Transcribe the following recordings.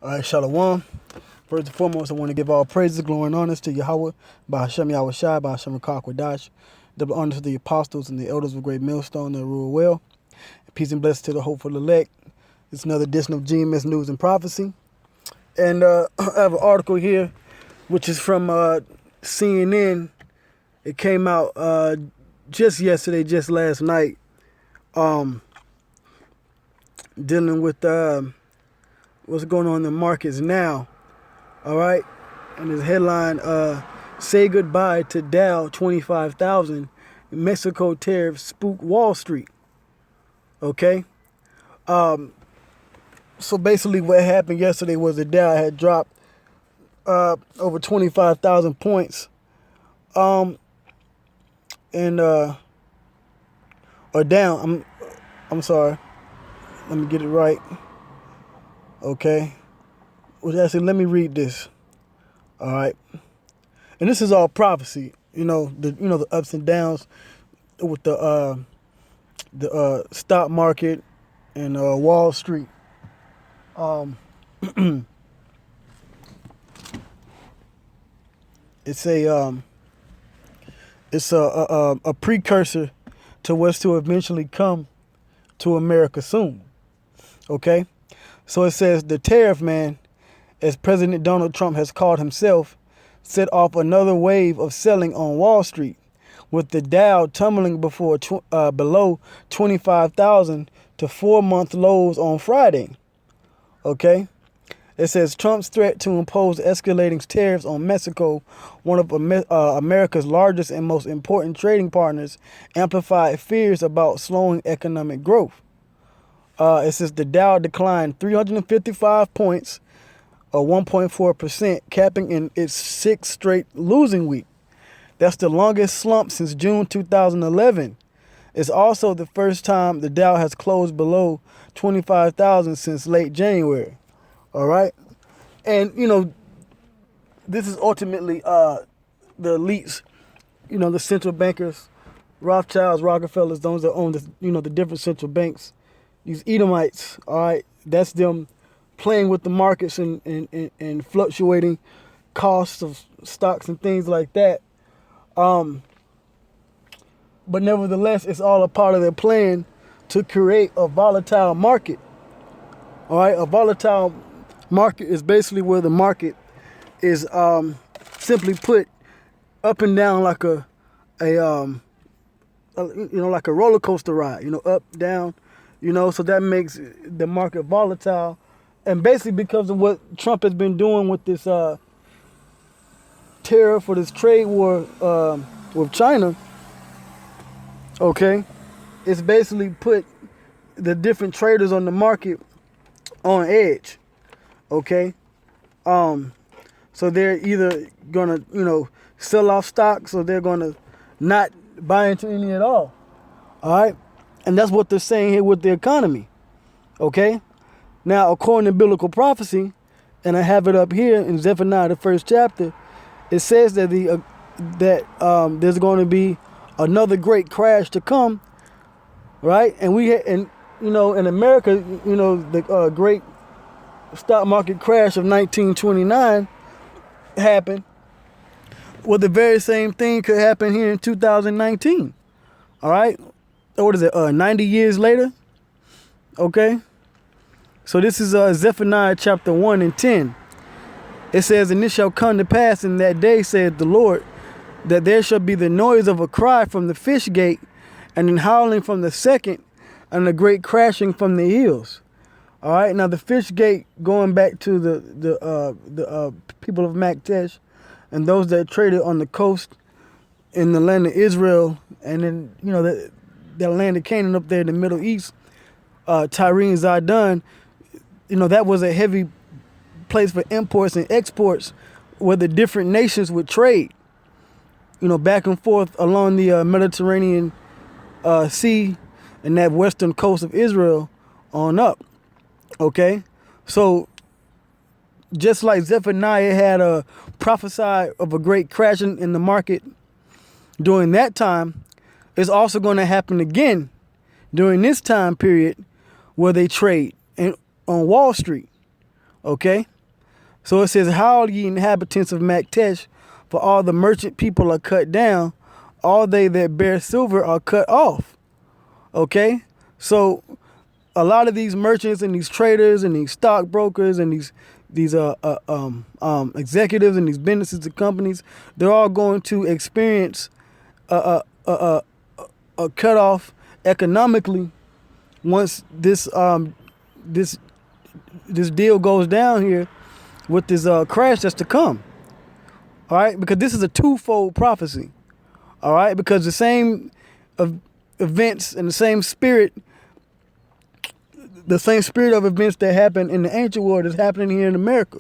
All right, Shalom. First and foremost, I want to give all praises, glory, and honors to Yahweh, by Hashem Yahweh Shai, by Hashem Rakak Wadash. Double honors to the apostles and the elders of Great Millstone that rule well. Peace and blessings to the hopeful elect. It's another edition of GMS News and Prophecy. And I have an article here, which is from CNN. It came out just yesterday, just last night, dealing with what's going on in the markets now. All right. And his headline, say goodbye to Dow 25,000. Mexico tariffs spook Wall Street. Okay. So basically what happened yesterday was the Dow had dropped over 25,000 points. Or down. I'm sorry. Let me get it right. Okay. Well, actually, let me read this. All right. And this is all prophecy. The ups and downs with the stock market and Wall Street. It's a precursor to what's to eventually come to America soon. Okay? So it says the tariff man, as President Donald Trump has called himself, set off another wave of selling on Wall Street, with the Dow tumbling below 25,000 to 4-month lows on Friday. Okay? It says Trump's threat to impose escalating tariffs on Mexico, one of America's largest and most important trading partners, amplified fears about slowing economic growth. It says the Dow declined 355 points, or 1.4%, capping in its sixth straight losing week. That's the longest slump since June 2011. It's also the first time the Dow has closed below 25,000 since late January. All right? And, this is ultimately the elites, the central bankers, Rothschilds, Rockefellers, those that own the different central banks. These Edomites, all right, that's them playing with the markets and fluctuating costs of stocks and things like that. But nevertheless, it's all a part of their plan to create a volatile market. All right, a volatile market is basically where the market is simply put up and down like a roller coaster ride. Up, down. So that makes the market volatile. And basically because of what Trump has been doing with this tariff or this trade war with China, okay, it's basically put the different traders on the market on edge, okay? So they're either going to, sell off stocks, or they're going to not buy into any at all right? And that's what they're saying here with the economy. Okay? Now, according to biblical prophecy, and I have it up here in Zephaniah, the 1st chapter, it says that there's going to be another great crash to come, right? And in America, the great stock market crash of 1929 happened. Well, the very same thing could happen here in 2019. All right? What is it, 90 years later? Okay. So this is Zephaniah chapter 1 and 10. It says, and it shall come to pass in that day, saith the Lord, that there shall be the noise of a cry from the fish gate, and an howling from the second, and a great crashing from the hills. All right. Now the fish gate, going back to the people of Maktesh, and those that traded on the coast in the land of Israel, and then that land of Canaan up there in the Middle East, Tyre and Zidon, that was a heavy place for imports and exports where the different nations would trade, back and forth along the Mediterranean Sea and that western coast of Israel on up. Okay? So just like Zephaniah had prophesied of a great crash in the market during that time, it's also going to happen again during this time period where they trade on Wall Street. Okay? So it says, howl ye inhabitants of Maktesh, for all the merchant people are cut down, all they that bear silver are cut off. Okay? So a lot of these merchants and these traders and these stockbrokers and these executives and these businesses and companies, they're all going to experience a cutoff economically once this deal goes down here with this crash that's to come. All right, because this is a twofold prophecy. All right, because the same events and the same spirit of events that happened in the ancient world is happening here in America.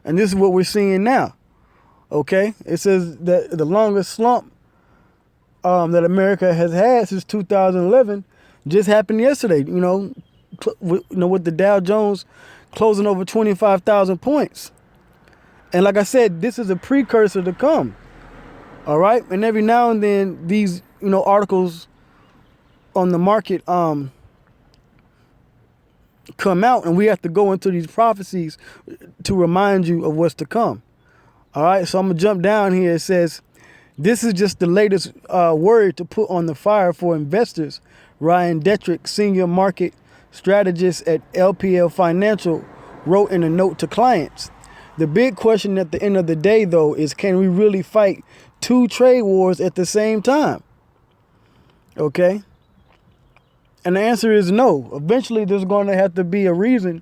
And this is what we're seeing now. Okay? It says that the longest slump that America has had since 2011 just happened yesterday, with the Dow Jones closing over 25,000 points. And like I said, this is a precursor to come. All right? And every now and then these, articles on the market come out, and we have to go into these prophecies to remind you of what's to come. All right, so I'm gonna jump down here. It says, this is just the latest word to put on the fire for investors. Ryan Detrick, senior market strategist at LPL Financial, wrote in a note to clients. The big question at the end of the day, though, is can we really fight two trade wars at the same time? Okay. And the answer is no. Eventually, there's going to have to be a reason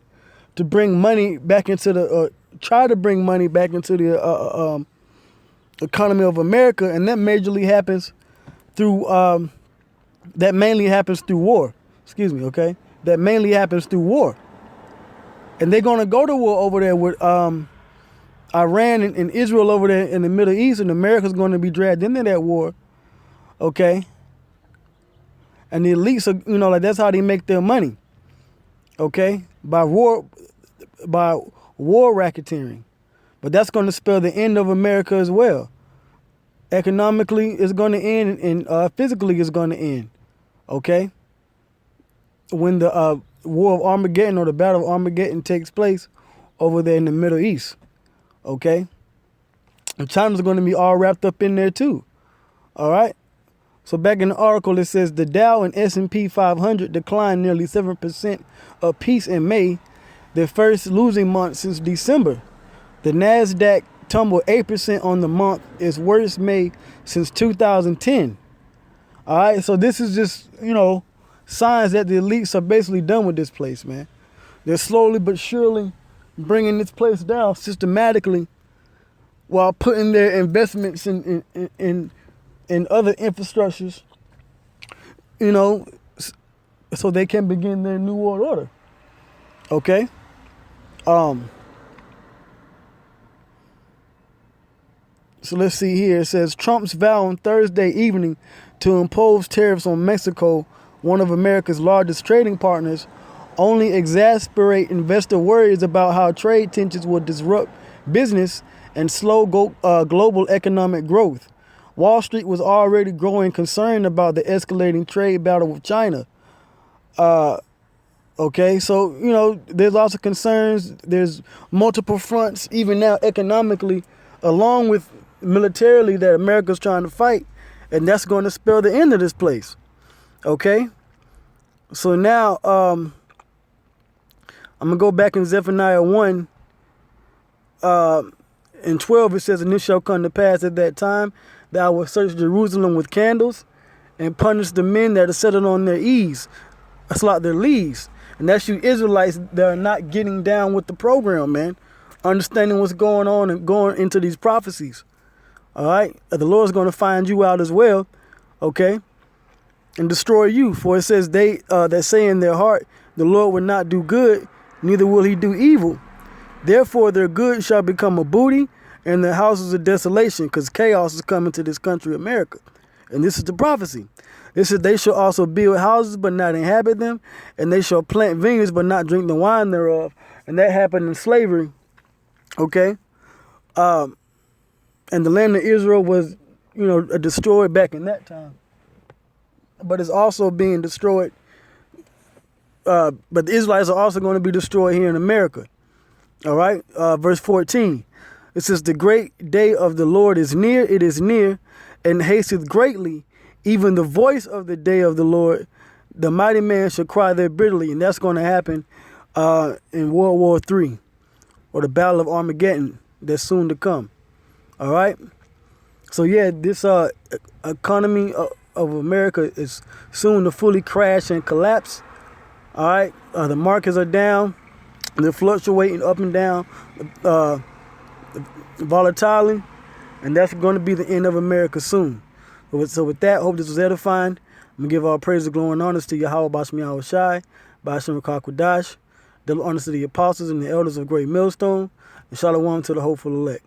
to bring money back into the, try to bring money back into the economy of America, and that majorly happens through, that mainly happens through war. Excuse me, okay? That mainly happens through war. And they're going to go to war over there with Iran and Israel over there in the Middle East, and America's going to be dragged into that war, okay? And the elites are, that's how they make their money. Okay? By war racketeering. But that's going to spell the end of America as well. Economically, it's going to end, and physically, it's going to end. Okay? When the war of Armageddon or the battle of Armageddon takes place over there in the Middle East. Okay? And China's going to be all wrapped up in there too. All right? So back in the article, it says the Dow and S&P 500 declined nearly 7% apiece in May, their first losing month since December. The NASDAQ tumbled 8% on the month, its worst May since 2010. All right, so this is just, signs that the elites are basically done with this place, man. They're slowly but surely bringing this place down systematically while putting their investments in other infrastructures, so they can begin their new world order. Okay? So let's see here. It says Trump's vow on Thursday evening to impose tariffs on Mexico, one of America's largest trading partners, only exacerbate investor worries about how trade tensions will disrupt business and slow global economic growth. Wall Street was already growing concerned about the escalating trade battle with China. Okay, so, there's lots of concerns. There's multiple fronts, even now economically, along with militarily, that America's trying to fight. And that's going to spell the end of this place. Okay? So now, I'm going to go back in Zephaniah 1. In 12, it says, and it shall come to pass at that time that I will search Jerusalem with candles and punish the men that are settled on their ease. That's like their leaves. And that's you Israelites that are not getting down with the program, man. Understanding what's going on and going into these prophecies. All right? The Lord's going to find you out as well. Okay? And destroy you. For it says they that say in their heart, the Lord will not do good, neither will he do evil. Therefore their good shall become a booty, and their houses a desolation, because chaos is coming to this country, America. And this is the prophecy. It says they shall also build houses, but not inhabit them, and they shall plant vineyards, but not drink the wine thereof. And that happened in slavery. Okay? And the land of Israel was, destroyed back in that time. But it's also being destroyed. But the Israelites are also going to be destroyed here in America. All right. Verse 14. It says, the great day of the Lord is near. It is near and hasteth greatly. Even the voice of the day of the Lord, the mighty man shall cry there bitterly. And that's going to happen in World War III, or the Battle of Armageddon that's soon to come. All right. So yeah, this economy of America is soon to fully crash and collapse. All right. The markets are down. They're fluctuating up and down, volatile, and that's going to be the end of America soon. So with that, hope this was edifying. I'm going to give all praise, glory, and honors to Yahweh Bashmi Yahweh Shai, Bashim Rakakwadash, double honors to the apostles and the elders of Great Millstone, and shalom to the hopeful elect.